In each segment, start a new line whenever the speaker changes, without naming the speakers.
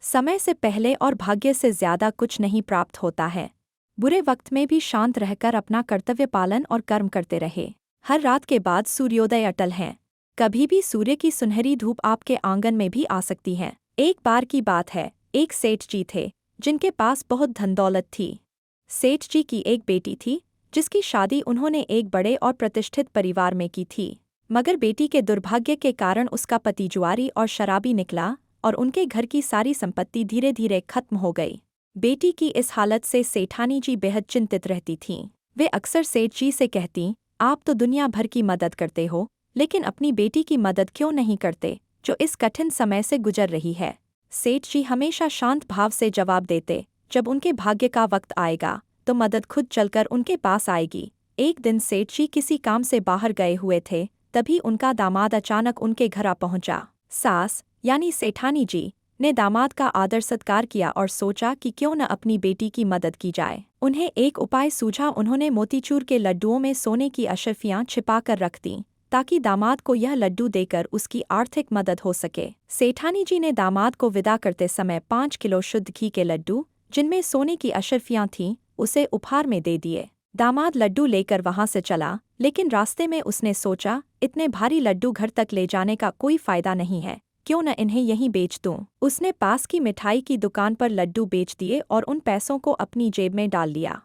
समय से पहले और भाग्य से ज्यादा कुछ नहीं प्राप्त होता है। बुरे वक्त में भी शांत रहकर अपना कर्तव्य पालन और कर्म करते रहे। हर रात के बाद सूर्योदय अटल है। कभी भी सूर्य की सुनहरी धूप आपके आंगन में भी आ सकती है। एक बार की बात है, एक सेठ जी थे जिनके पास बहुत धन दौलत थी। सेठ जी की एक बेटी थी जिसकी शादी उन्होंने एक बड़े और प्रतिष्ठित परिवार में की थी। मगर बेटी के दुर्भाग्य के कारण उसका पति जुआरी और शराबी निकला और उनके घर की सारी संपत्ति धीरे धीरे खत्म हो गई। बेटी की इस हालत से सेठानी जी बेहद चिंतित रहती थीं। वे अक्सर सेठ जी से कहती, आप तो दुनिया भर की मदद करते हो, लेकिन अपनी बेटी की मदद क्यों नहीं करते, जो इस कठिन समय से गुजर रही है। सेठ जी हमेशा शांत भाव से जवाब देते, जब उनके भाग्य का वक्त आएगा तो मदद खुद चलकर उनके पास आएगी। एक दिन सेठ जी किसी काम से बाहर गए हुए थे, तभी उनका दामाद अचानक उनके घर आ पहुंचा। सास यानी सेठानी जी ने दामाद का आदर सत्कार किया और सोचा कि क्यों न अपनी बेटी की मदद की जाए। उन्हें एक उपाय सूझा। उन्होंने मोतीचूर के लड्डुओं में सोने की अशर्फियां छिपाकर रख दीं ताकि दामाद को यह लड्डू देकर उसकी आर्थिक मदद हो सके। सेठानी जी ने दामाद को विदा करते समय 5 किलो शुद्ध घी के लड्डू, जिनमें सोने की अशर्फियां थीं, उसे उपहार में दे दिए। दामाद लड्डू लेकर वहां से चला, लेकिन रास्ते में उसने सोचा, इतने भारी लड्डू घर तक ले जाने का कोई फायदा नहीं है, क्यों न इन्हें यहीं बेच दूं। उसने पास की मिठाई की दुकान पर लड्डू बेच दिए और उन पैसों को अपनी जेब में डाल लिया।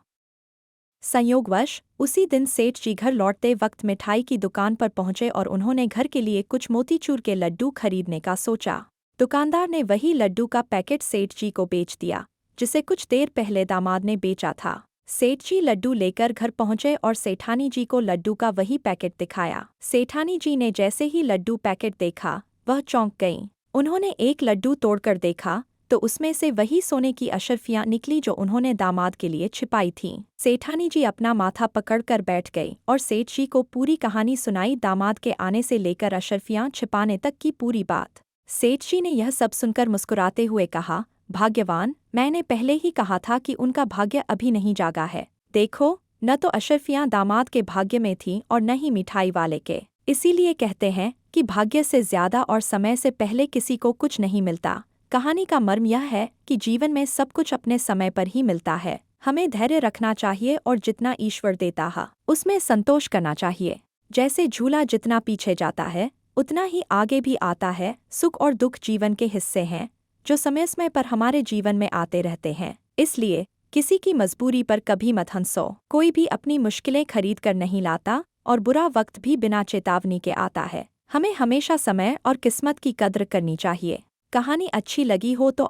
संयोगवश उसी दिन सेठ जी घर लौटते वक्त मिठाई की दुकान पर पहुंचे और उन्होंने घर के लिए कुछ मोतीचूर के लड्डू खरीदने का सोचा। दुकानदार ने वही लड्डू का पैकेट सेठ जी को बेच दिया, जिसे कुछ देर पहले दामाद ने बेचा था। सेठ जी लड्डू लेकर घर पहुंचे और सेठानी जी को लड्डू का वही पैकेट दिखाया। सेठानी जी ने जैसे ही लड्डू पैकेट देखा, वह चौंक गईं। उन्होंने एक लड्डू तोड़कर देखा तो उसमें से वही सोने की अशर्फियां निकली जो उन्होंने दामाद के लिए छिपाई थीं। सेठानी जी अपना माथा पकड़कर बैठ गई और सेठ जी को पूरी कहानी सुनाई, दामाद के आने से लेकर अशर्फियां छिपाने तक की पूरी बात। सेठ जी ने यह सब सुनकर मुस्कुराते हुए कहा, भाग्यवान, मैंने पहले ही कहा था कि उनका भाग्य अभी नहीं जागा है। देखो, न तो अशर्फियां दामाद के भाग्य में थीं और न ही मिठाई वाले के। इसीलिए कहते हैं कि भाग्य से ज्यादा और समय से पहले किसी को कुछ नहीं मिलता। कहानी का मर्म यह है कि जीवन में सब कुछ अपने समय पर ही मिलता है। हमें धैर्य रखना चाहिए और जितना ईश्वर देता है उसमें संतोष करना चाहिए। जैसे झूला जितना पीछे जाता है उतना ही आगे भी आता है। सुख और दुख जीवन के हिस्से हैं जो समय समय पर हमारे जीवन में आते रहते हैं। इसलिए किसी की मजबूरी पर कभी मत हंसो। कोई भी अपनी मुश्किलें खरीद कर नहीं लाता और बुरा वक्त भी बिना चेतावनी के आता है। हमें हमेशा समय और किस्मत की कद्र करनी चाहिए। कहानी अच्छी लगी हो तो